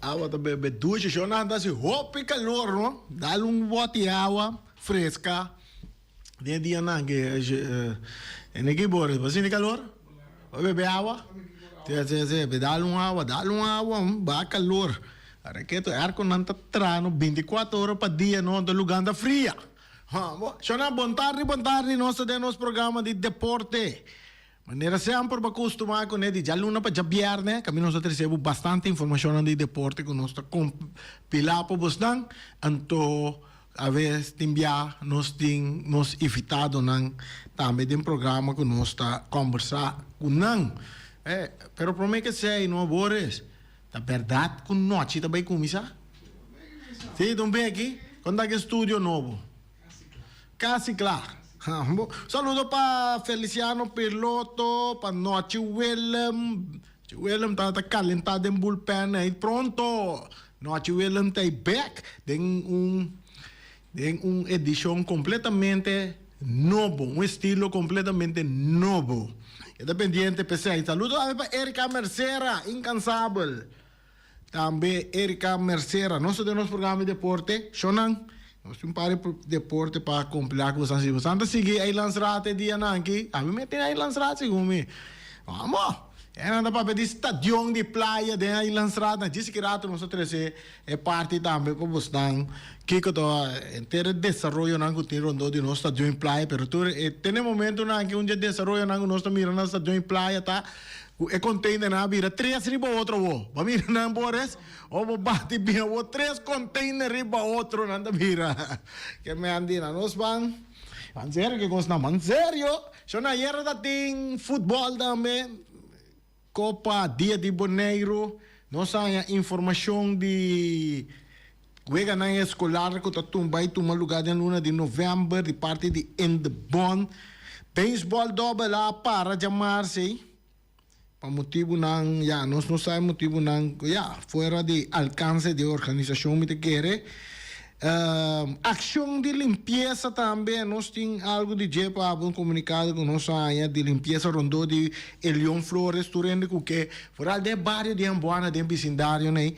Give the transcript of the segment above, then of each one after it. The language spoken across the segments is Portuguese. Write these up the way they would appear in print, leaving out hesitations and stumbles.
Água também ducha, eu não ando roupa e calor, não? Dá-lhe bote de água fresca. De dia não, que ninguém bora, você tem calor? Vai beber água? Dá-lhe água, vai calor. Agora que tu ar não está trano 24 horas para dia, não, do lugar da fria. Shona, bom tarde, nós temos programa de deporte. Maneira sempre para acostumar com ele, já luna para jabiar, né? Que nós recebemos bastante informação de deporte que nós compilar para vocês. Então, a vez enviar nós invitado também de um programa que nós está conversar com não. Pero para mim que sei, não Boris, a verdade que noite também começa. Sim, também aqui, quando é que estúdio novo? Casi claro. Saludo para Feliciano Piloto, para Noche Willem. Willem está calentado em bullpen aí pronto. Noche Willem está back. Tem edição completamente novo, estilo completamente novo. Independiente PC. Saludo para Erika Mercera, incansável. Também Erika Mercera. Nós temos programa de deporte. Shonan. Nós temos deporte para completar com vocês. Você anda a seguir a Landsrate dia aqui. A mim me tem a Landsrate comigo. Vamos. Anda para pedir estadião de praia de a Landsrate. Diz que rato nós temos é parte também para vocês. Que eu estou inteiro desenvolvendo na cultura de nosso estadião de praia. Mas tem momento que um dia desenvolvendo nós estamos mirando estadião de praia, tá? É container na vira 3 riba outro wo. Ba mira na bores. O bati bia wo 3 container riba outro na vira. Que me andi na nos bang. En serio que cos na man serio. So na yera dating football também. Copa Dia de Boneiro. Nós há informação de juega na escolar que tá tumbay tuma lugar de luna de novembro de parte de Endbon. Baseball double lá para chamar-se. Para motivo não, nós não sabemos motivo não, fora de alcance de organização me te quer. Ação de limpeza também, nós temos algo de jeito para um comunicado com nós de limpeza rondou de Elion Flores, turende que fora de barrio de Amboana, de vecindário, né?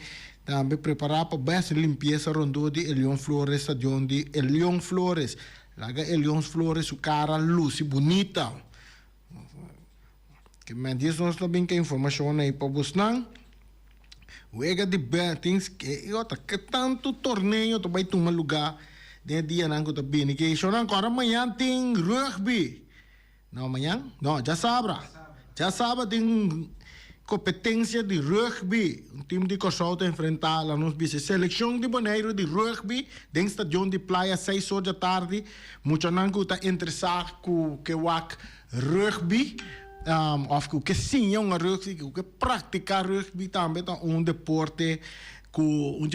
Também preparar para best limpeza rondou de Elion Flores, estadião de Elion Flores. Laga Elion Flores, su cara luz e bonita. Que me diz nós também que informação aí para vocês não. Juega de things que tanto torneio tu vai tomar lugar de dia não que tu bem que isso não agora amanhã tem rugby. Não amanhã? Não, já sabe tem competência de rugby. Um time de Cossol te enfrentar lá nos bices seleção de Boneiro de rugby dentro do estadião de praia 6 horas da tarde. Muito não que tá interessado com que wak rugby. Of que sim, é rugby, que praticar rugby também é deporte,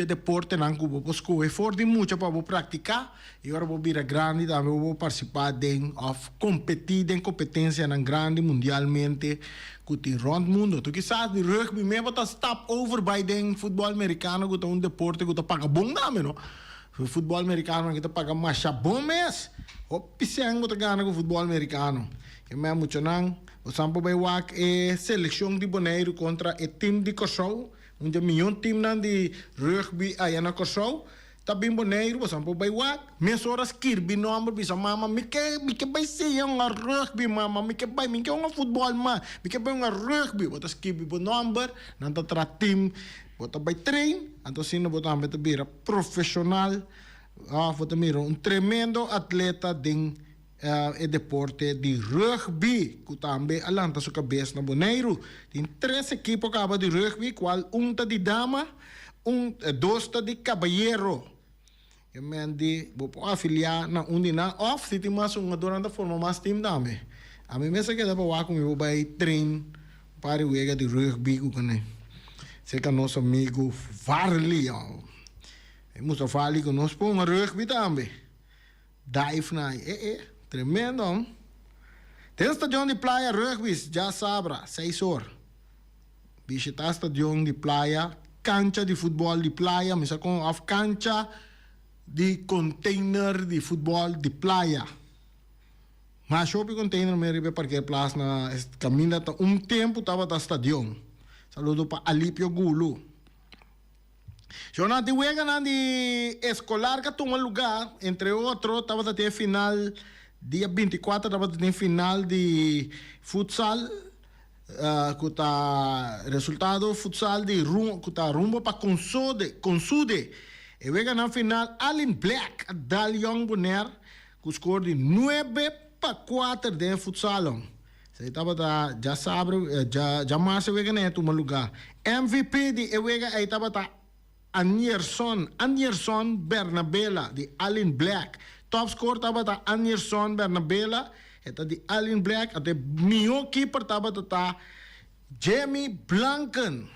deporte não que vou for de muito para praticar e agora vou vir grande também vou participar de competir em competência na grande mundialmente que tem rond mundo. Tu que sabe de rugby mesmo tá stop over by den futebol americano que é deporte que tá paga bom também, não? O futebol americano que tá paga mais bom mesmo. O pisengo tá ganha com o futebol americano. Que me muito não. O Sampo Baywak é seleção de Boneiro contra o time de Cossol. Milhão time de rugby aí na Cossol. Também Boneiro, o Sampo Baywak. Minhas horas Kirby nomor bisa mama. Mike vai ser rugby mama. Mike futebol ma. Mike vai rugby. Botas Kirby po nomor. Nanta tra team. Bota vai train. Então sino bota ambeta bira profissional. Bota miro tremendo atleta de deporte de rugby que também alanta sua cabeça na Boneiro. Tem 3 equipos de rugby, qual tá de dama, 2 tá de caballero. Eu me andi, vou afiliar na na off, se tem mais durante a forma mais time também. A mim mesmo que dá para comigo, vai trein para o de rugby, sei que nosso amigo Varley, Musta Varley que nós põe rugby também. Dive na tremendo. Tem estadião de praia rugby, já sabe, 6 horas. Visitar estadião de praia, cancha de futebol de praia, mas com a cancha de container de futebol de praia. Mas shopping container me ribe porque place na caminha tempo estava da estadião. Saludo para Alipio Gulu. Yo no te juegan de escolar que toma lugar, entre otros, estaba a final, dia 24, estaba a final de futsal, que está resultado futsal de rumbo para Consude. E juegan na final Allen Black, Dal Young Bonaire, que score de 9-4 de futsal. Você estava já sabe, já mais se juegan em toma lugar. MVP de juegan aí estava Anderson Bernabela de Allen Black. Top score estava Anderson Bernabela, eta de Allen Black, até meu keeper estava Jamie Blanken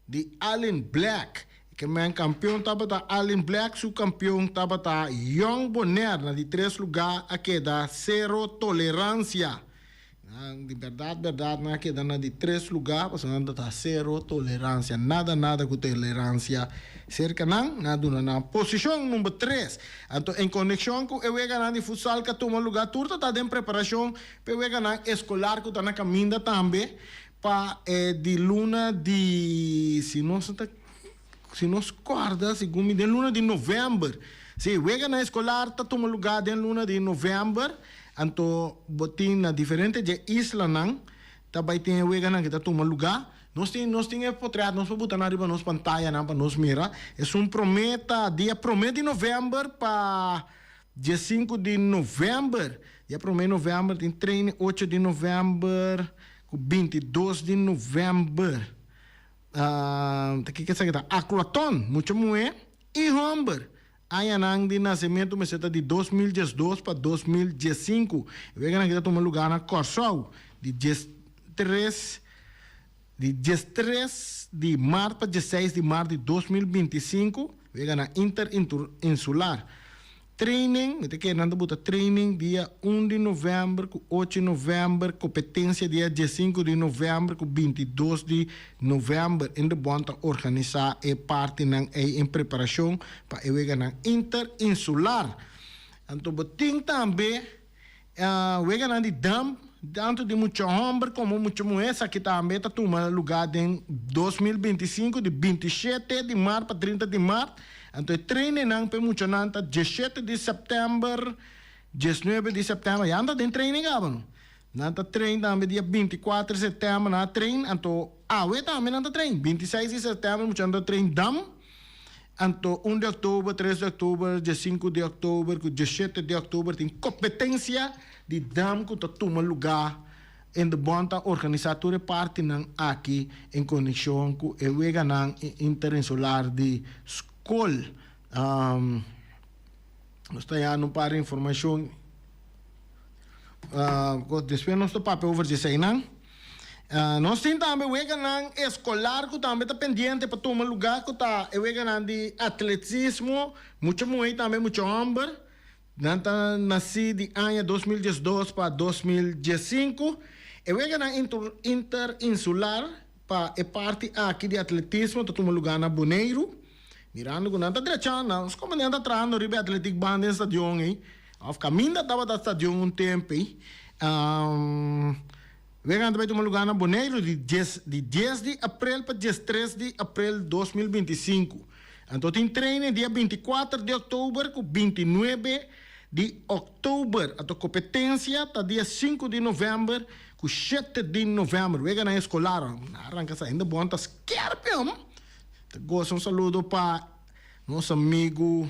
de Allen Black. Que meu campeão estava Allen Black, seu campeão estava Young Bonaire, na de 3 lugar, aqui da zero tolerância. De verdade, na que na de 3 lugar, porque não está zero tolerância, nada com tolerância. Cerca na posição número 3. Então, em conexão com eu ganhar de futsal que toma lugar, tudo está em preparação para eu ganhar escolar que está na caminho também, para de luna de se nos guarda, segundo de luna de novembro. Se eu ganhar escolar está toma lugar de luna de novembro. Anto botin na diferente de isla nang tabay tinha wega nang kita toma lugar nós tinha potreado nós botar na riba nos pantalla nang para nos mira é prometa dia de novembro para dia 5 de novembro dia de novembro tem treino 8 de novembro 22 de novembro que sabe aquaton muito moe e hombre Ayanang de nascimento me seta de 2012 para 2015. Eu vejo que kita toma lugar na Corsol de 13 de março para 16 de março de 2025. Vejo na Interinsular. Training, que nanda buta training dia 1 de novembro, 8 de novembro, competência dia 15 de novembro, 22 de novembro. Em de bonta organizar e parte em preparação para eu na Interinsular. Então, botin também, eu na de dam, tanto de muito homem como muito mulher, aqui também está tomando lugar em 2025, de 27 de março para 30 de março. Então, treino não para muito nanta 17 de setembro, 19 de setembro, já anda em treino agora. Nanta treino também dia 24 de setembro na treino, então we também nanta treino. 26 de setembro muito anda treino dam. Então 1 de outubro, 3 de outubro, 5 de outubro, 17 de outubro tem competência de dam que toma lugar em de bonta organizatória parte não aqui em conexão com o wega não interinsular de escola. Nós temos para informação depois nós temos papel over de não nós temos também o escolar que também está pendente para tomar lugar que está o de atletismo muito muito também muito homem nanta nasci de ano 2012 para 2015 o interinsular para a parte aqui de atletismo está tomando lugar na Bonaire. Mirando com nada direção, os comandantes atrás no Ribe Atlético Band em estadião, ao caminho da estadião tempo, vegando vai tomar lugar na Bonaire de 10 de abril para 13 de abril de 2025. Então tem treino dia 24 de outubro com 29 de outubro. A competência está dia 5 de novembro com 7 de novembro. Vegando na escolar, arranca saindo bom, está esquerdo, gosto um saludo para nosso amigo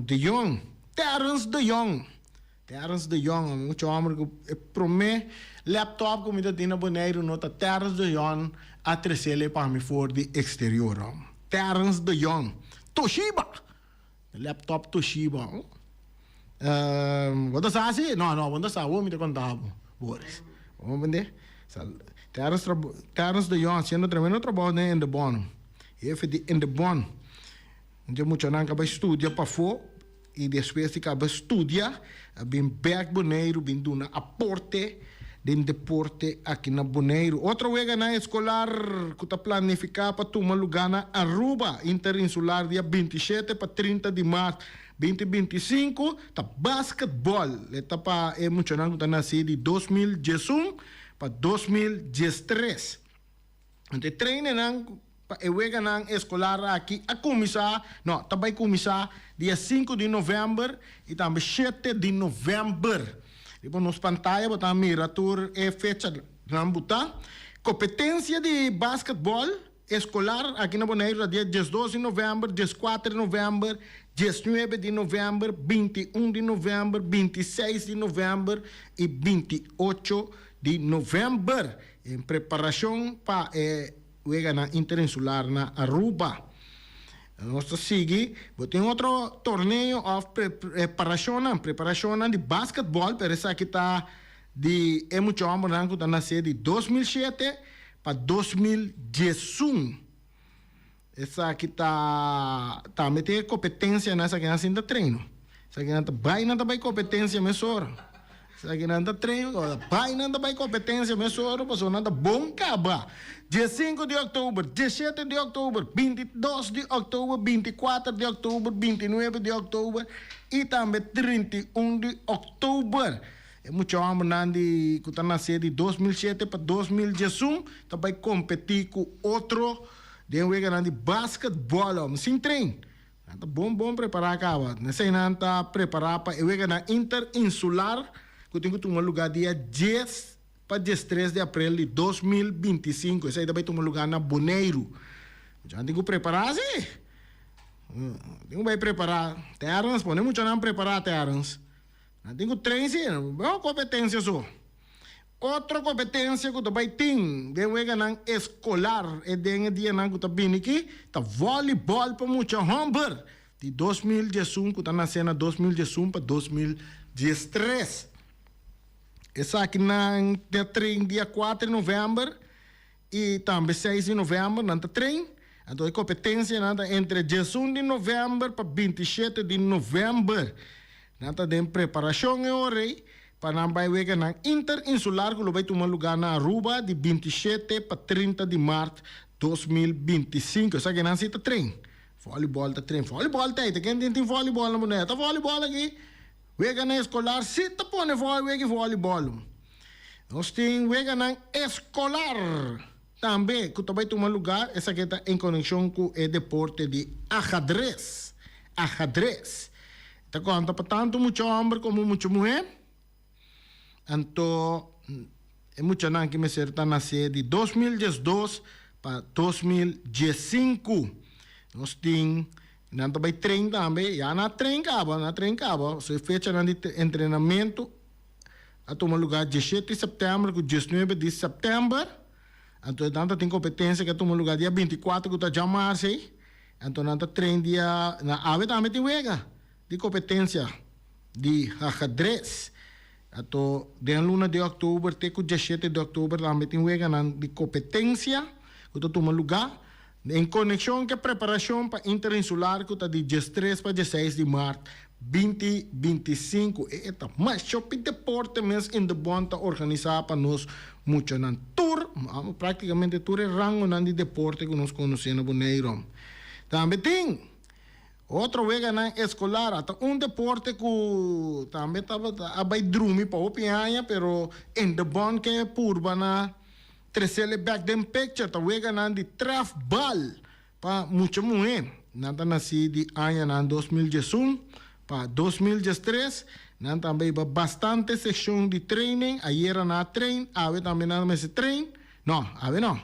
De Jong, Terence De Jong, muito homem que promete laptop que me dá na Bonaire, nota Terence De Jong a trazer para mim fora de exterior. Terence De Jong, Toshiba, laptop Toshiba. Você sabe assim? Não, você sabe, vou me contar, Boris. Vamos vender? Terence De Jong sendo tremendo trabalho em de bom. Em de bom. Então, muito não acaba estudar para fora e depois acaba estudar, bem back Bonaire, bem dando aporte de deporte aqui na Bonaire. Outra vez na escolar que está planificado para tomar lugar na Aruba, interinsular, dia 27 para 30 de março. 2025, tá basquetebol. Está para muito não está nascido de 2011 para 2013. Ante treinen nang ewega nang escolar aqui a começar, não, também começar dia 5 de novembro e também 7 de novembro. Depois nos pantalha botar miratur e fecha rambuta. Competência de basquetebol escolar aqui na Bonaire dia 12 de novembro, 14 de novembro, 19 de novembro, 21 de novembro, 26 de novembro e 28 de novembro. Em preparação para o na Interinsular na Aruba. Nós seguimos, tem outro torneio de preparação de basquetebol, pero essa aqui está de muito amor que está na série de 2007 para 2011. Essa aqui está metendo competência nessa que nós ainda treino. Essa aqui não vai competência mesmo. Essa aqui não está treino, vai não vai competência mesmo, passou nada bom caba. Dia 5 de outubro, 17 de outubro, 22 de outubro, 24 de outubro, 29 de outubro e também 31 de outubro. É muito amor que está na série de 2007 para 2011, também competir com outro de basquetebol, sem treino. Está bom preparar acaba. Nessa não está preparado para o Interinsular, que tem que tomar lugar dia 10 para 13 de abril de 2025. Esse aí também toma lugar na Bonaire. Já tem que preparar-se. Tem que preparar. Terrans, não é muito não preparar terrans. Tem que treinar, é uma competência só. Outra competência que também tem, de escolar, é de dia que também aqui, tá voleibol para muito homem. De 2011, que está na cena 2011 para 2013. Essa aqui na dia 4 de novembro e também 6 de novembro, não treino. Então, a competência entre 11 de novembro para 27 de novembro. Não tem preparação e hora para não vai ver na Interinsular, que vai tomar lugar na Aruba de 27 para 30 de março de 2025. Essa aqui não se treino. Voleibol está treino. Voleibol quem tem voleibol na moneda? Voleibol aqui. Wega na escolar, se te põe voleibol. Nós temos wega na escolar também, que também toma lugar, essa aqui está em conexão com o deporte de ajedrez. Ajedrez. Está conta para tanto muito homem como muito mulher. Então, é muito não que me será nascer de 2012 para 2015. Nós temos não também treino também, já na treino cabo, se fecha de treinamento a tomar lugar 17 de setembro com 19 de setembro, então tem competência que toma lugar dia 24 que já março, então não treino dia na ave também tem wega de competência de ajedrez, então de luna de outubro até com 17 de outubro também tem wega de competência que toma lugar em conexão com a preparação para Interinsular, que está de 13 para 16 de março, 2025. Mas shopping deporte mesmo em de bom está organizado para nós muito na tour, praticamente tour é rango de deporte que nós conhecemos na Bonaire. Também tem outro vega na escolar, até deporte que também estava a drumi para o pianha, pero em de bom que é purba na terceiro back them picture, tá wega na de traf ball para muita mulher. Nada nasci de ano na 2011 para 2013. Nada também bastante sessão de training. Ayer na trein, ave também nada mais trein. Não, ave não.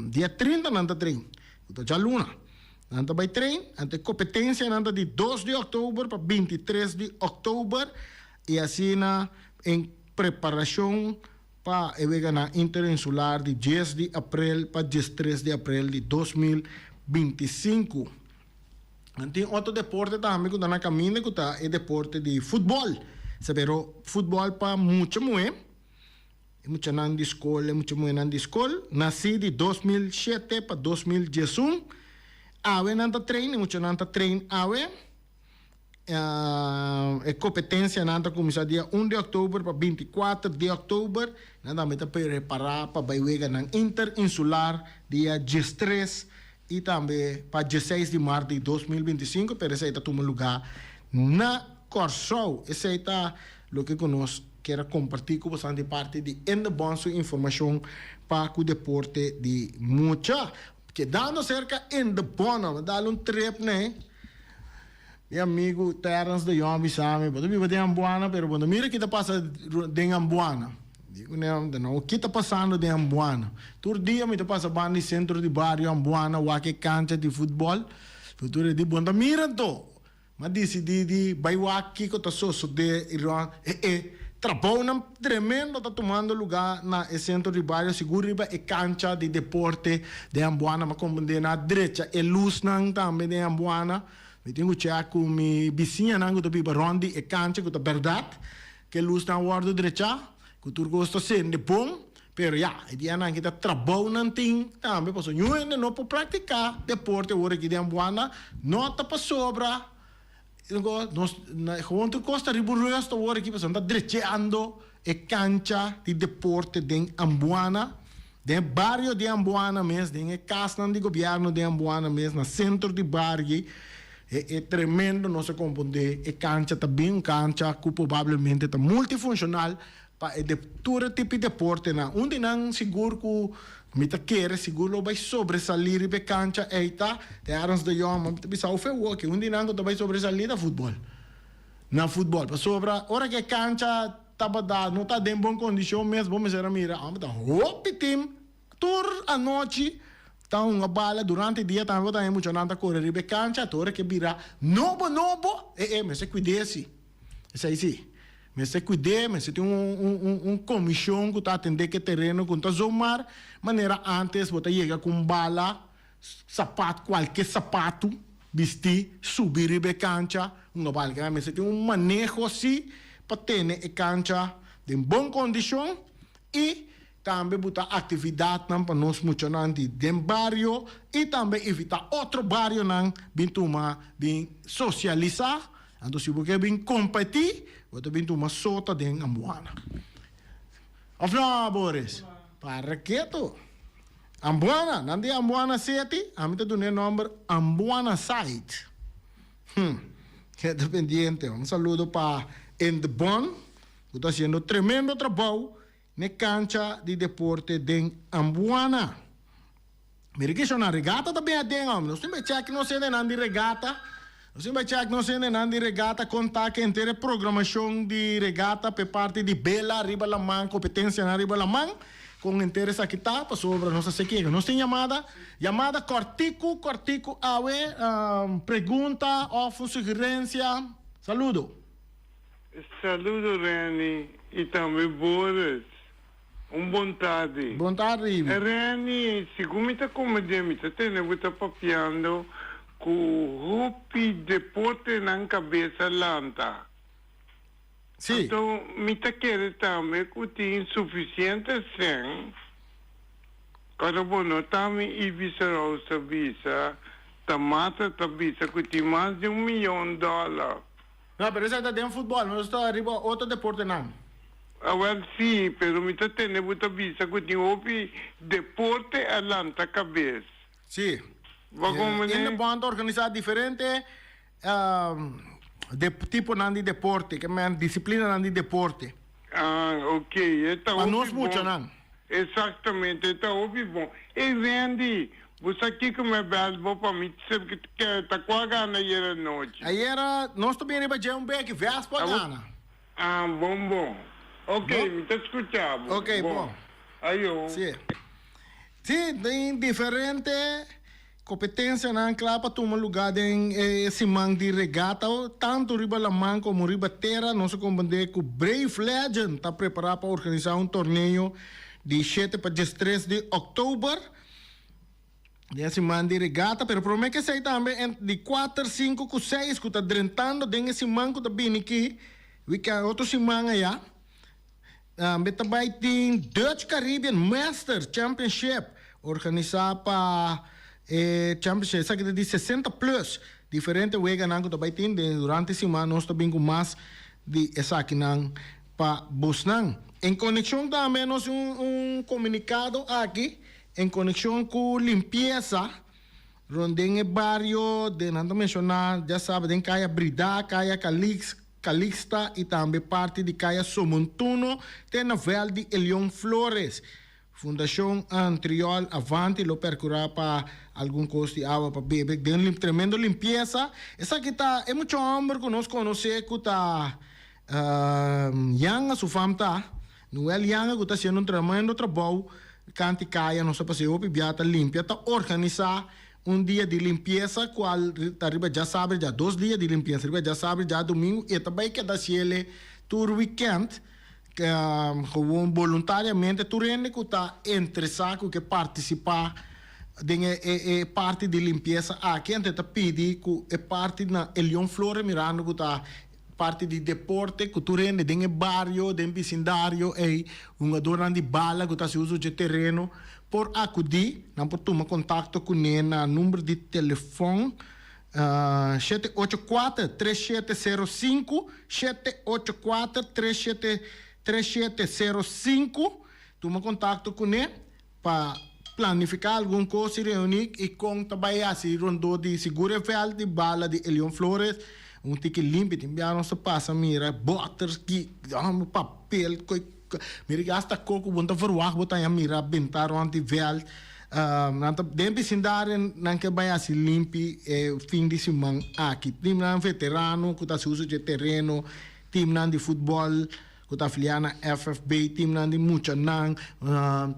Dia 30 nada trein. Então já luna. Nada vai trein. Ante competência nada de 2 de outubro para 23 de outubro e assim na em preparação para a Interinsular de 10 de abril para 13 de abril de 2025. Tem outro deporte também que está na caminho, que está é deporte de futebol. Sabero, futebol para muita mulher. Muita nan de escola, muita mulher nan de escola. Nasci de 2007 para 2011. Awe nan ta trein, muita nan ta trein awe. Competência nada começar dia 1 de outubro para 24 de outubro, nada me preparar para baiwega na Interinsular dia 13 e também para 16 de março de 2025, pero esse aí está tomando lugar na Corsou. Esse aí está o que nós quero compartilhar com vocês de parte de ainda bom sua informação para o deporte de muita. Porque dando cerca ainda bom, dá trip, né? Meu amigo Terence de Jong sabe, quando vive de Ambuana, pero quando mira que está passando de Ambuana, digo não, o que está passando de Ambuana? Todo dia me está passando no centro de bairro Ambuana, o que cancha de futebol, futuro de bom, mira to, mas disse de baiwaki que está só de Iran, trabalho tremendo está tomando lugar na centro de bairro, seguro riba e cancha de deporte de Ambuana, mas como de na direita e luz não também de Ambuana. Eu tenho que com minha vizinha não que está rondi e cancha que está verdade que luz não guarda direita que tu gosta sendo de bom pero já e dia não que está trabalho não tem também passou eu ainda não para praticar deporte agora aqui de Ambuana não está para sobra gewoon tu costa rigoroso agora aqui passou está direitando e cancha de deporte de Ambuana de barrio de Ambuana mesmo de casa de governo de Ambuana mesmo no centro de bairro é tremendo, não se confunde. A cancha também uma cancha que provavelmente está multifuncional para todo tipo de deporte. Onde não seguro que me quer, seguro vai sobresair a cancha. Eita, tem áreas de joma, mas bisa o feu que onde não vai sobresair na futebol. Na futebol, para sobra, hora que a cancha estava dada, não está em boa condição mesmo, vamos ver a mira, tá hop tim, tur a noite. Então, uma bala durante o dia também está emocionante correr ribe cancha, toda que vira novo, mas se cuide-se. Isso aí sim. Mas se cuide, mas se tem comissão que está atendendo que terreno, que está zomar, maneira antes, você chega com bala, sapato, qualquer sapato, vestir, subir ribe cancha, uma bala, mas se tem manejo assim, para ter a cancha em boa condição e também botar atividade para nós funcionantes dentro do bairro e também evitar outro bairro não vir tomar, vir socializar. Então, se você vir competir, você vir tomar sota dentro da Ambuana. Afla, Boris? Para que tu? Ambuana, não é Ambuana City, a mim tem o número Ambuana Site. Que dependiente. Um saludo para Endebon, que está fazendo tremendo trabalho na cancha de deporte de Ambuana. Mira que isso na regata também é dentro. Nós temos que checar que não se não de regata. Nós temos que checar que não se não de regata. Contar que inteira programação de regata por parte de Bela, Riba Lamang, competência na Riba Lamang. Com interesse aqui tá, para sobre nossa sequência. Nós temos chamada cortico, pergunta ou sugerência. Saludo. Saludo, Reni, e também Boris. Bom tarde. Bom tarde. Reni, segundo está comediando, está papiando com o hopi deporte na cabeça lanta. Sim. Então, me quer também que tem insuficiente sem. Cada bono também e visa rosa visa, tamata visa que tem mais de $1 milhão. Não, pero isso é dentro do futebol, não está arriba outro deporte não. Well, sim, pero me tenemos que visa que tem hopi deporte alanta cabeça. Sim. Ele pode organizar diferente de tipo de deporte, que é disciplina de deporte. Ah, ok. Para nós muito não. Exatamente, está hopi bom. E Randy, você aqui como é belo para mim, sempre que está com a gana aí à noite. Aí era, nós também íamos fazer beck, vês para gana. Ah, bom. Ok, me está escutando. Ok, bom. Aí eu. Sim. Sim, tem diferente competência na claro para tomar lugar em esse man de regata, tanto riba Lamang como riba terra, nós compreendemos que o Brave Legend está preparado para organizar torneio de 7 para 13 de outubro. Esse man de regata, pero promete que sai também de 4, 5, 6 que está drentando dentro esse man que está vindo aqui, outro semana aí. Também tem Dutch Caribbean Master Championship, organizado para Championship, essa que de 60 plus, diferente wega nang também tem durante a semana nós também com mais de essa aqui nang para busnang. Em conexão também nós comunicado aqui em conexão com limpeza, onde em barrio de não mencionar, já sabe, tem caia Brida, caia Calix, Calixta e também parte de Caia Somontuno, tem na Vel de Elion Flores. Fundação Antriol Avanti lo percurá para algum custo de água para beber, tem uma tremenda limpeza. Essa aqui tá, é muito homem que nós conhecemos que tá Yanga, sua família, não é Yanga que está fazendo um tremendo trabalho, canti caia, não sei se o pibiata limpia, está organizar dia de limpeza, qual arriba já sabe, já 2 dias de limpeza, arriba já sabe, já domingo, e também que da ciele tour weekend, que gewoon voluntariamente tu rende que está interessado que participar de parte de limpeza aqui ante tá pedi que é parte na Elion Flores mirando que está parte de deporte que tu rende de barrio de vecindário e uma dona de bala que está se usa de terreno por acudir não por tomar contato com ele na número de telefone 784-3705 784-3705 toma contato com ele para planificar alguma coisa reunir e com também assim rondou de seguro de bala de Elion Flores tique limpo tem não se passa mira botters que papel mira gasta coco bonta verwacht botar a mira bentar onde vel nanta den vecindário não que vai assim limpi fim de semana aqui tim nan veterano que tá se usa de terreno tim nan de futebol que tá filiana FFB tim nan de mucha nan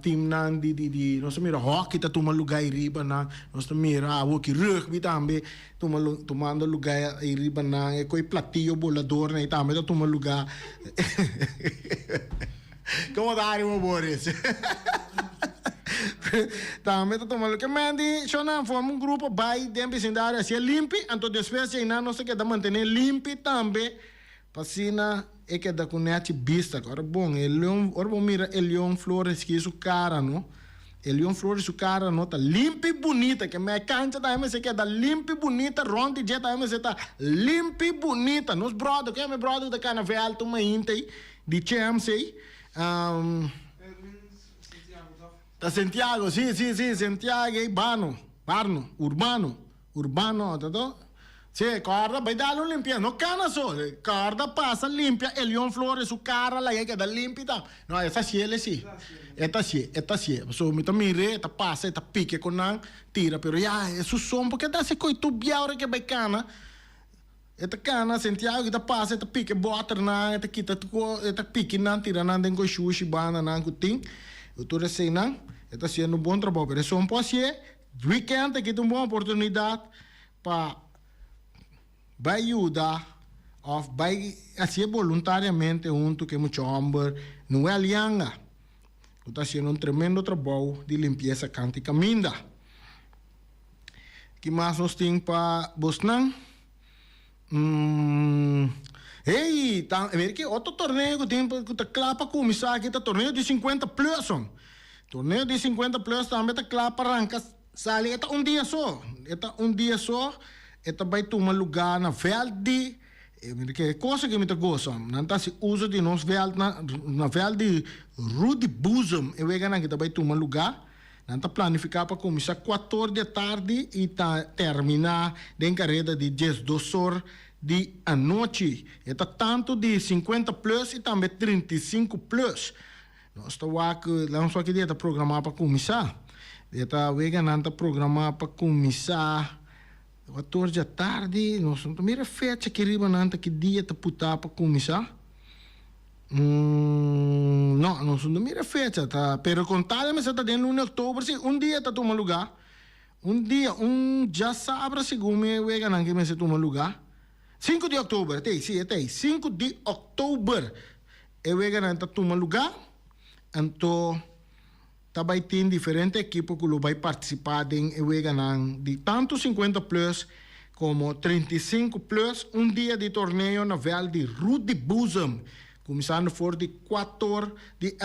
tim nan de não se mira hockey tá toma lugar aí riba na não se mira hockey rugby também tomando lugar aí riba na e coi platillo bolador né também tá toma lugar como dá meu Boris também tá tomando que mandi só não forma grupo vai dentro vecindário assim limpo então depois ainda não se quer manter limpo também passina é que da conete vista agora bom ora bom mira Elion Flores que isso cara não Elion Flores su cara não tá limpa e bonita que minha cancha tá aí que é da limpa e bonita ronde jet tá aí tá limpa e bonita nos brother que é meu brother da carnaval tu uma inte de CMC tá Santiago sim Santiago e Urbano tá sì, corda, vai darlo limpia, non cana solo, corda passa limpia, Elion Flores su cara la che da limpita. No, essa ciele sì. Esta sì. So mi mire, esta passa, esta pique con nan, tira, pero ya, su son porque da se coi tu biaure che vai cana. Esta cana, Santiago, esta passa, esta pique botter nan, esta kita tu, esta pique nan, tira nan den coi sushi bana nan kuting. Tu resei nan, esta sì un buon trabalho, pero so un po' sì, weekend che una buona opportunità pa vai ajudar ou vai assim voluntariamente junto que muito homem não é alianga está fazendo tremendo trabalho de limpeza cântica minda que mais nós temos para Bosnan ver que outro torneio que tem que tá claro para começar aqui tá torneio de 50 plus torneio de 50 plus também tá claro para arrancar sali é um dia só esta vai tomar lugar na velde que coisa que me gosta não tá se usa de nós velde na velde Rudy Bosom e vai ganhar que vai tomar lugar não tá planificar para começar 4 da tarde e tá terminar de carreira de 12 horas de a noite esta tanto de 50 plus e também 35 plus nós estamos aqui de programar para começar esta vai ganhar programar para começar 14 da tarde, nós não mira fecha que riba nanta que dia tá putar para começar. Não, nós não mira fecha, tá. Pero contar mas tá dentro de outubro, sim, dia tá toma lugar. Dia, já sabe segundo me wega nan que me se toma lugar. 5 de outubro, tem, 5 de outubro. E wega nan tá toma lugar. Então também tem diferentes equipos que vai participar de tanto 50 plus como 35 plus dia de torneio na Vel de Rudy Bosom começando for de 4 de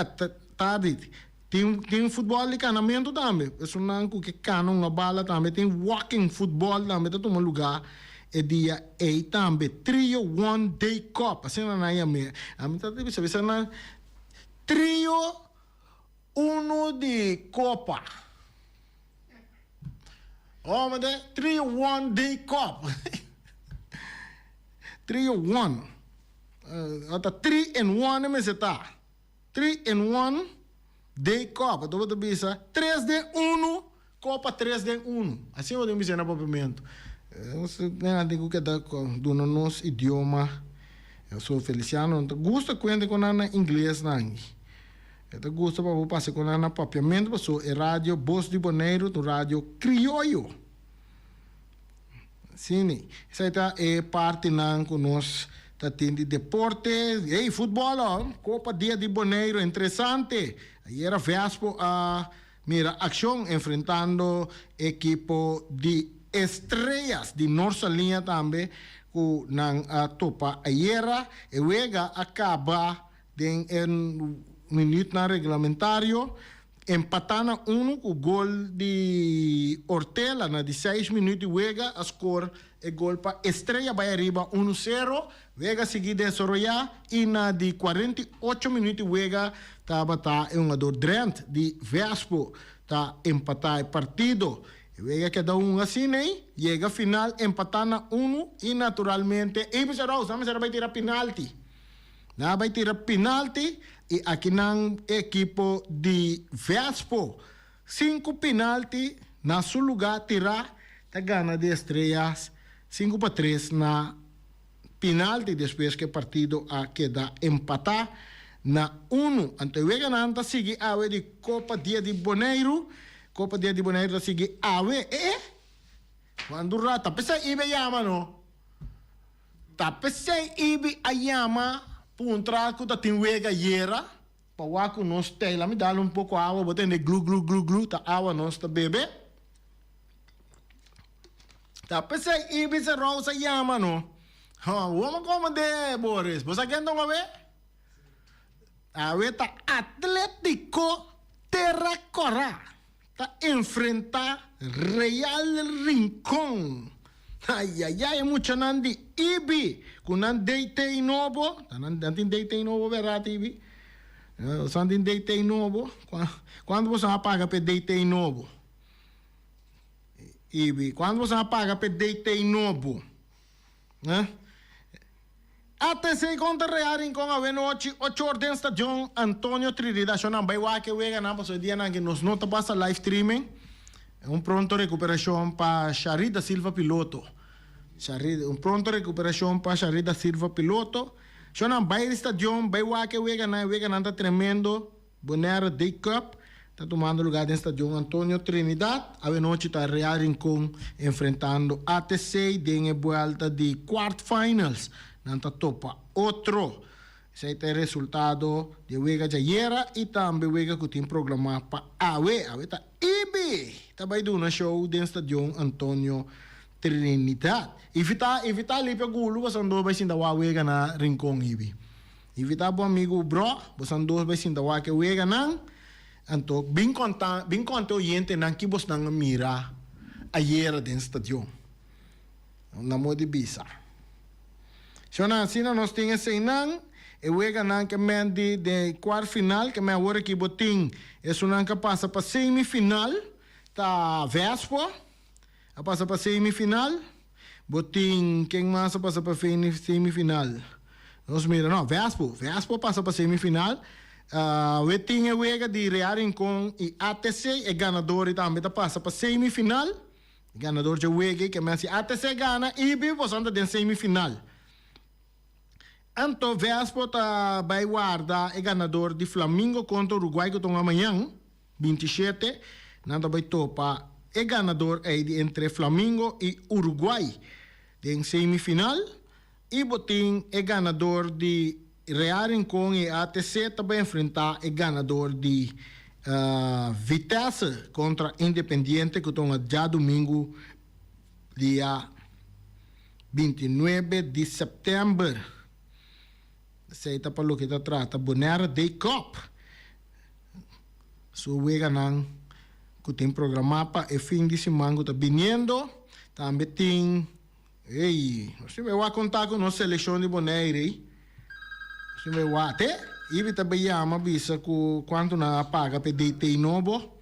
tarde tem futebol de canamento também é um que cana uma bala também tem walking futebol também tá um lugar é dia 8 também trio one day cup assim na minha a mim tá difícil na trio uno de Copa. Oh, mas é 3-1 de Copa. 3-1. ata 3-in-1 me seta. 3-in-1 de Copa. Tu bota bisa 3-de-1 Copa 3-de-1. Assim eu digo na papiamento. Eu digo que dá do nosso idioma. Eu sou Feliciano. Gosto quando com na inglês nangi. Eu gosto para passar com na papiamento. Sou é rádio Voz de Bonaire, do rádio Criollo. Sim, isso aí é parte não conosco. Tem de deporte, futebol, Copa Dia de Bonaire, interessante. Aí era Vespo a mira ação enfrentando equipo de estrelas de nossa linha também, com a topa ayer, e luego acaba em minuto na regulamentário, empatando com o gol de Ortela na 16 minutos, e luego a score e gol para Estrela vai arriba 1-0, Vega seguir desarrollar e na de 48 minutos Vega estava um ador Drent de Vespo tá empatar o partido. Vega cada assim, né? Chega final empatando 1 e naturalmente e vai tirar penalti. Vai tirar penalti e aqui na equipo de Vespo 5 penalti na seu lugar tirar a gana de Estrelas 5-3 na penalti depois que o partido a queda empatar na 1. Então, o ganhante sigue a de Copa Dia de Bonaire. Copa Dia de Bonaire sigue a quando rata, pesa ibe llama, no? Tapesa ibe a llama, puntra que tem wega yera, para que nós tela, me dá pouco água, botar de glu, tá água nós tá bebe. Tapesa ibe se rosa llama, no? Vamos como de Boris, você quer não ver? A tá Atlético Terracora tá enfrentar Real Rincón. Ai, mucha nandi Ibi, com nan deite novo, nantin deite novo verá Ibi. Santin deite novo, quando você apaga pe deite novo? Ibi, quando você apaga pe deite novo? Até se conta Real Rincón a noite 8 horas Stadion Antonio Trinidad. Yo não vai que wega na paso dia na que nos nota passa live streaming. Pronto recuperação para Charida Silva Piloto. Pronto recuperação para Charida Silva Piloto. Yo não vai Stadion vai que wega na tá tremendo. Bonaire Day Cup está tomando lugar no Stadion Antonio Trinidad. A noite está Real Rincón enfrentando ATC de vuelta de quarterfinals. Nanta topa outro. Esse é o resultado de Vega de ayer e também Vega que tem programado para Awe tá Ibi. Também do show do Estadio Antonio Trinidad. Evitar ali para gulo, você não vai sentar o Vega na Rincón Ibi. Evitar bom amigo bro, você não vai sentar o Vega na. Então, bem conta gente não que você não mira ayer do Estadio. Na moda de bisa. So na sina nós tinha seinang e wega nang que mendi de quarto final que me agora que botin é sunan que passa para semifinal tá Vespo a passa para semifinal botin quem mais passa para semifinal nós mira não Vespo passa para semifinal wetin é wega de Real Rincón e ATC é ganador e também tá passa para semifinal ganador de wega que me ATC gana e bi você de semifinal. Então, Vespo vai guardar o ganador de Flamengo contra Uruguai que estão amanhã, 27. Nada vai topar o ganador entre Flamengo e Uruguai em semifinal. E botin o ganador de Real Rincón e ATC também enfrentar o ganador de Vitesse contra Independiente que estão já domingo, dia 29 de setembro. Seita para lo que trata Bonaire Day Cup. So wega nang que tem programado para o fim de semana que está vindo. Também tem você vai contar com nossa seleção de Bonaire. Você vai até e também chama bisa com quanto na paga para DT novo.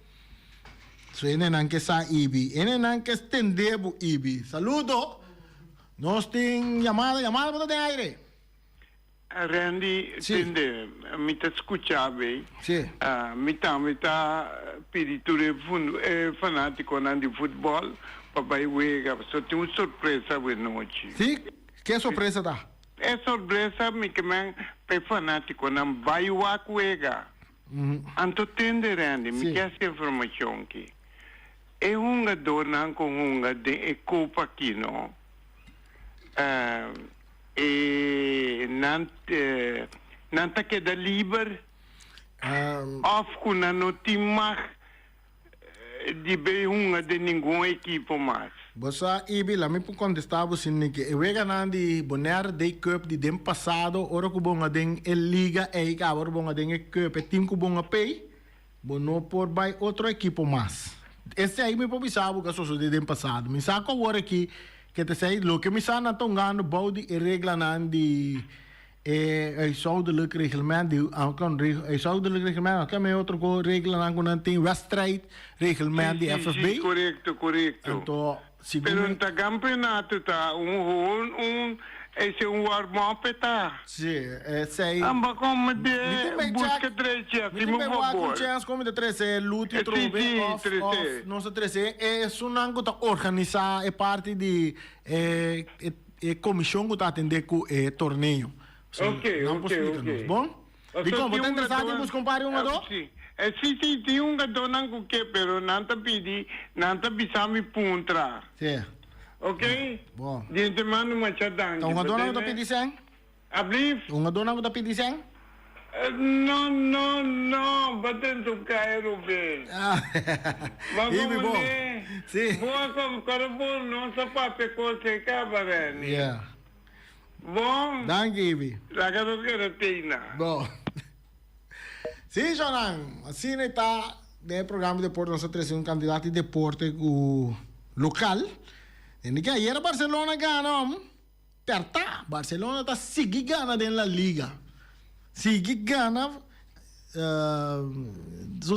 So ene nang que sa ibi, ene nang que estendebo ibi. Saludo. Nós tem chamada para ter aire. Randy, Sì. mi ti ascoltavi? Sì. Mi sta spirito fanatico di football, papà wega, so ti un sorpresa per noi. Sì? Che sorpresa da? È sorpresa mi che per fanatico non vai a wega. Anto tende Randy, mi Sì. chiede informazioni qui. È una donna con una di copa qui, no? E nanta che da liber of kuna no ti mag di be una de nenhum equipo mais. Bossa ibi la mi pu contestavo sin que e wega nandi boner de cup di dem passado ora ku bonga den el liga e ka ora bonga den e cup e tim ku bonga pay bono por by outro equipo mais. Esse aí me pobisavo que sou de dem passado. Me saco ora aqui que te sei lo que me sa na tongano body e regla nandi e zuidelijk reglement die zuidelijk reglement kan me outro go regla na ko nanti wedstrijd reglement die FFB. Correcto. Então, Pero segundo no campeonato tá esse warm-up tá. Sì, sei. Amba come de Mi busca trece, mi primo con favor. chance come de 13 luti Sì, trove sì, of 13. non so 13 e sunango ta organizar e parte di comissão que tá atender com torneio. Ok. Bom? Dico, potete interessati in compare uno do? Sì. Sì, ti un dona che però nanta pidi, nanta bisami puntra. Sì. Ok? Bom. Diente mano machadang. Então, uma dona da pedicem? Ablif? Uma dona da pedicem? No, baten tu cairo be. Ibi bom. Sì. Boa como carbo non sa pape cose cabarene. Yeah. Bom. Danke, Ibi. La carrera tina. Bom. Sim, Jonan, assim está o programa de deporte, nós trazemos um candidato de deporte local. E que aí era Barcelona ganha, perta, Barcelona está seguindo ganhando dentro da liga. Seguindo ganhando,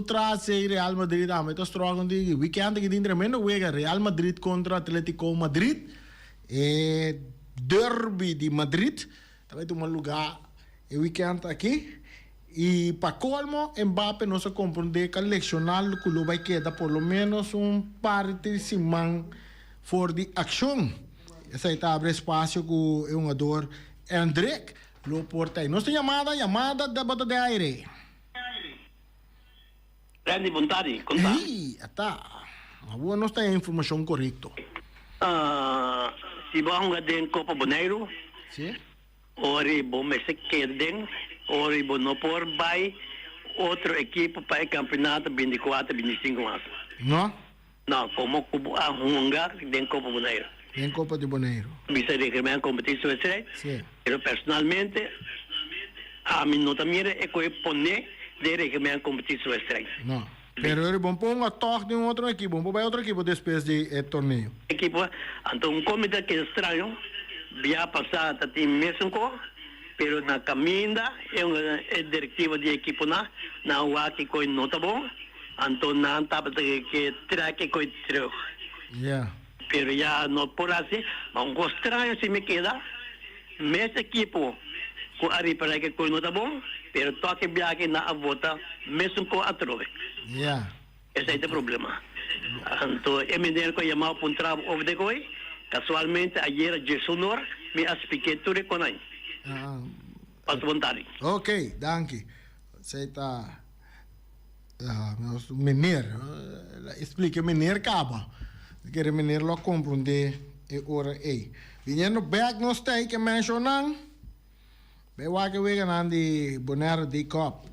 traz Real Madrid, mas está trocando de weekend que tem tremendo wega Real Madrid contra Atlético Madrid, e derby de Madrid, também tem um lugar, e weekend aqui. E para colmo, Mbappé não se compreende que lecionar o clube vai quedar por lo menos parte de semana for de ação. Essa aí abre espaço com o jogador Hendrik Loportei. Nossa chamada da bota de aire. Randy Montari, conta. Ih, tá. Agora não está a informação correta. Se vão ganhar Copa Boneiro, Sim? ori bom me se quedem, ori bom não por vai outro equipe para o campeonato 24, 25 anos. Não? Não, como a hungar den Copa Boneiro. Em Copa de Boneiro. Visa de que me competição é Sim. pero personalmente a mim não também é que pone de que me competição é Não. Pero ele bom pôr toque de outro equipe, bom pôr outro equipe depois de torneio. Equipe, então comitê que é estranho, via passada tem mesmo co, pero na caminda é diretiva de equipe na waki coi nota bom, então não tá que traque coi treu. Yeah. Pero já não por assim, mas um estranho se me queda, mesmo equipe com ari para que coi nota bom, pero toque viaje na avota mesmo com a trove. Yeah. Ese es el problema. Entonces, el menino que llamaba por un trabajo over the way, casualmente ayer Jesús Nor me expliqué todo con él. Paso vontade. Ok, danke. Você está... meneer, explique meneer Caba. Que meneer lo compreende e ora e. Viniendo back no stay que mencionan, be wa que we ganan di Bonaire di Cup.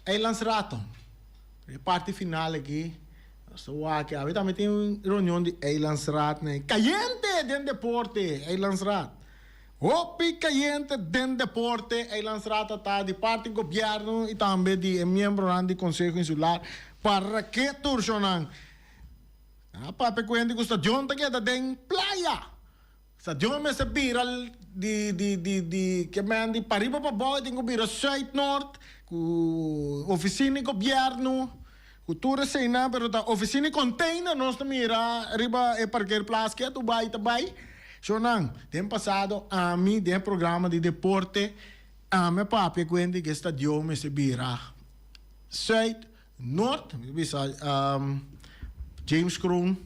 Eilandsraad. De parte final aqui. So que a também tem uma reunião de Eilandsraad, né? Caliente den deporte, Eilandsraad. Hopi caliente den deporte, Eilandsraad está de parte do governo e também de membro do Conselho Insular para que torcionam. Pape cuente que o stadion está queda den playa. Stadion me se viral de que me andi para riba para baixo, tem que virar Zuid-Noord, com oficina de governo, cultura cena, pero da oficina container nós também mira riba e parquear plaza que tu vai. Shonan, tem passado a mim de programa de deporte, a minha papi quando que estadio me se vira Zuid, Noord, James Kroon,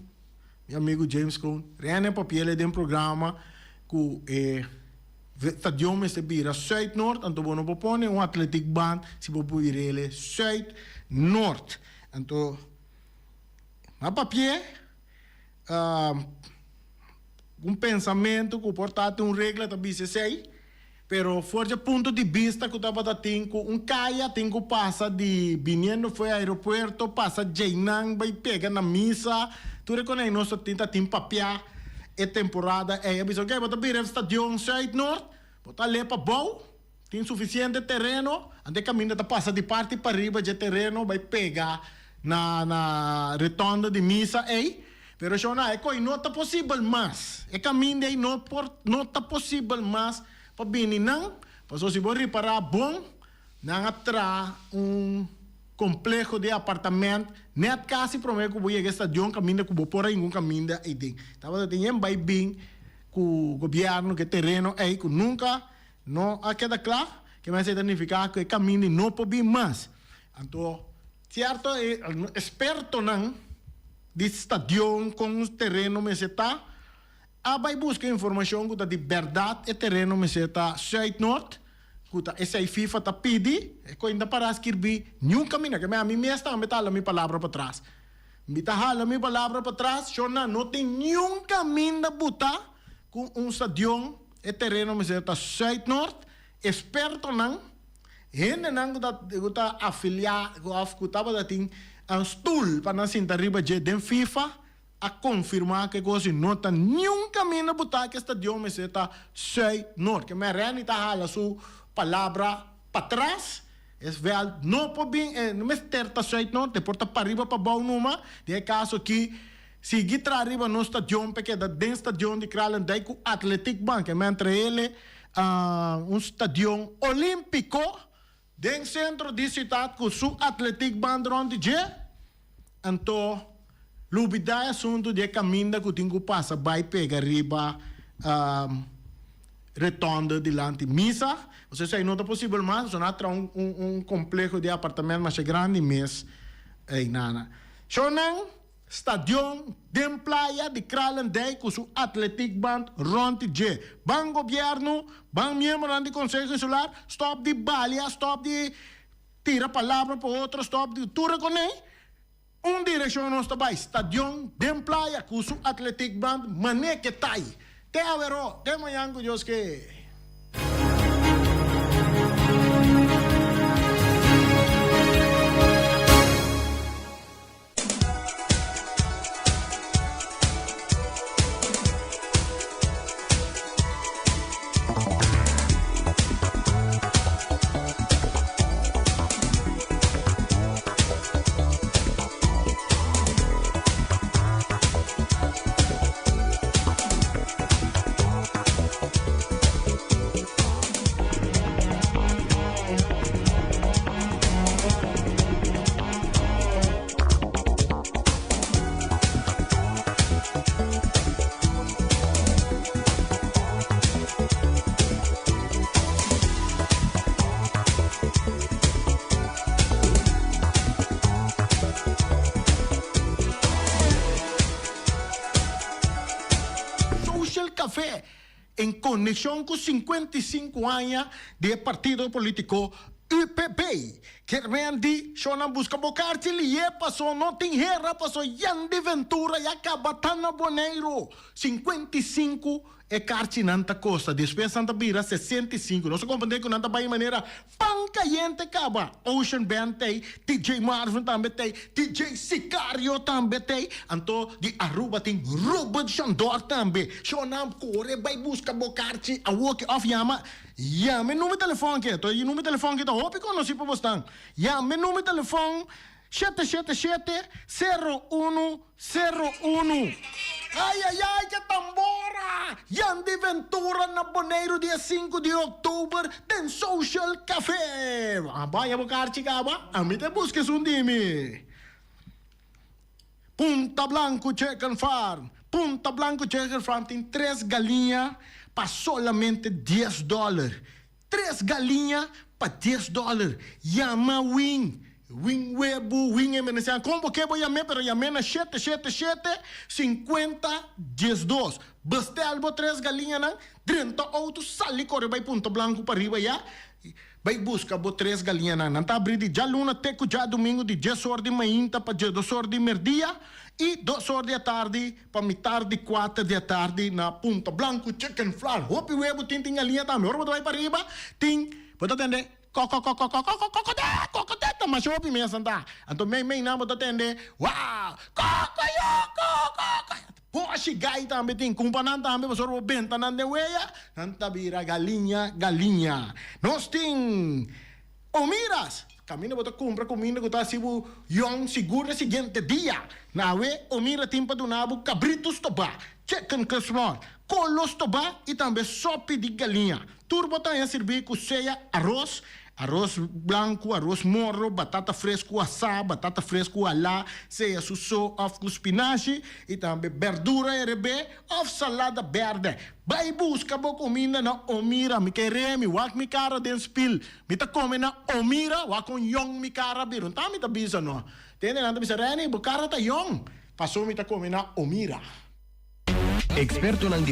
meu amigo James Kroon, rene papiele de programa que estadio me se vira Zuid, Noord, então vou propone athletic band, se vou pôr ele Zuid, Noord, então a papier pensamento que portate regra da BCC, pero forse ponto de vista que estava tinco caia tinco passa de viniendo foi aeroporto passa Jainang vai pega na missa tu reconhece nosso tinta tim papia é temporada é aviso que bota vir estadio Zuid Noord bota lepa bom tem suficiente terreno ande caminho da passa de parte para riba de terreno vai pegar na retonda de missa pero siya na, não está possível mais. Caminho aí não está possível mais. Pabini não, passou se você reparar bom, não atra complexo de apartamento, net casi promete que você está de caminho que você pode ir caminho aí dentro. Tava tendo vai bem com o governo que terreno aí que nunca não queda claro que vai significar que o caminho não pode vir mais. Então, certo, experto não de estadio com o terreno meseta, vai buscar informação que de verdade é terreno meseta Zuid Noord, que essa FIFA tá pedi, que ainda para escrever nenhum caminho, que a mim mesmo está a minha palavra para trás. Me tá a minha palavra para trás, não tem nenhum caminho de botar com estadio é terreno meseta Zuid Noord, experto não, ainda não que afiliado, que estava da ting um stoel para nós sentar riba de FIFA a confirmar que coisa não está nenhum caminho a botar que estadio me está Zuid Noord. Que me reni está a sua palavra para trás. É verdade, não pode não me está Zuid Noord, de porta para riba para bom numa. De caso que se guitra riba no estadio porque da dentro estadio de Kralendijk com Athletic Bank, me entre ele estadio olímpico dentro centro de cidade com su Athletic Band ronde je, então lubida assunto de caminho que tenho passa vai pegar riba retonda delante missa, você sei não é possível mais, sóatra complexo de apartamento mais grande mês, nana. Sonang stadion de playa de Kralendijk com su Athletic Band ronde je, bang governo bang membro do Conselho Insular, stop de balia, stop de tira palavra para outro, stop de tu reconhece direção não está bem, stadion de playa com su Athletic Band, mané que tá aí. Te avero, te manhã com Deus que Café, em conexão com 55 anos de partido político UPP. Querem de Shona busca bocarte li passou não tem herra passou Yan de Ventura e acaba Tana Boneiro 55 é carte nanta costa depois Santa Bira 65 não se compreende que nanta vai maneira pancaiente acaba Ocean Band tem DJ Marvin também tem DJ Sicario também tem então de Aruba tem Robert Chandor também Shona corre vai busca bocarte a walk off yama ja, mijn nummer telefoon que je nummer telefoon que tá hoop ik não se para você. Ja, mijn nummer telefoon 777-0101. Ai, ai, ai, que tambora! Yan de Ventura na Boneiro, dia 5 de outubro, tem Social Café. Vai a bocar, chica, a mim te busques dime. Punta Blanco Chicken Farm, Punta Blanco Chicken Farm tem 3 galinhas para solamente $10. 3 galinhas para $10. Llama Wing. Wing Webu, Wing MNC. Como que vou chamar? Pero chamar na 777-50-12. Baste algo 3 galinhas na 30 autos, sali corre vai Punta Blanco para riba ya. Vai busca bo 3 galinhas na. Nanta abrir de já luna, teco já domingo de 10 horas de manhã para 2 horas de merdia. E 2 horas da tarde para metade 4 da tarde na Punta Blanco Chicken Farm. Hopi Webu tem galinha também. Ora vai para riba. Tem, pode atender. Cocoteta, mas eu ouvi mesmo, tá? Então, meio não vou atender. Uau! Poxa, gai também tem companhia também, mas eu benta na neveia. Nanta vira galinha. Nós tem omiras. Camina bota compra comida que tá sibu yong seguro seguinte dia. Nawe omira timpa do nabo cabritos toba, chicken small, colos toba e também sopa de galinha. Turbo tá servir com ceia arroz branco, arroz morro, batata fresco assada, batata fresco alá, ceia susso, of com espinafre e também verdura RB, of salada verde. Vai busca bo comida na omira, mi queremi, wak mi cara den spil. Mi ta come na omira, wak on yong mi cara birun. Ta mi ta bisa no. Tene nanta bisa reni, bo cara ta yong. Paso mi ta come na omira. Eksperto ng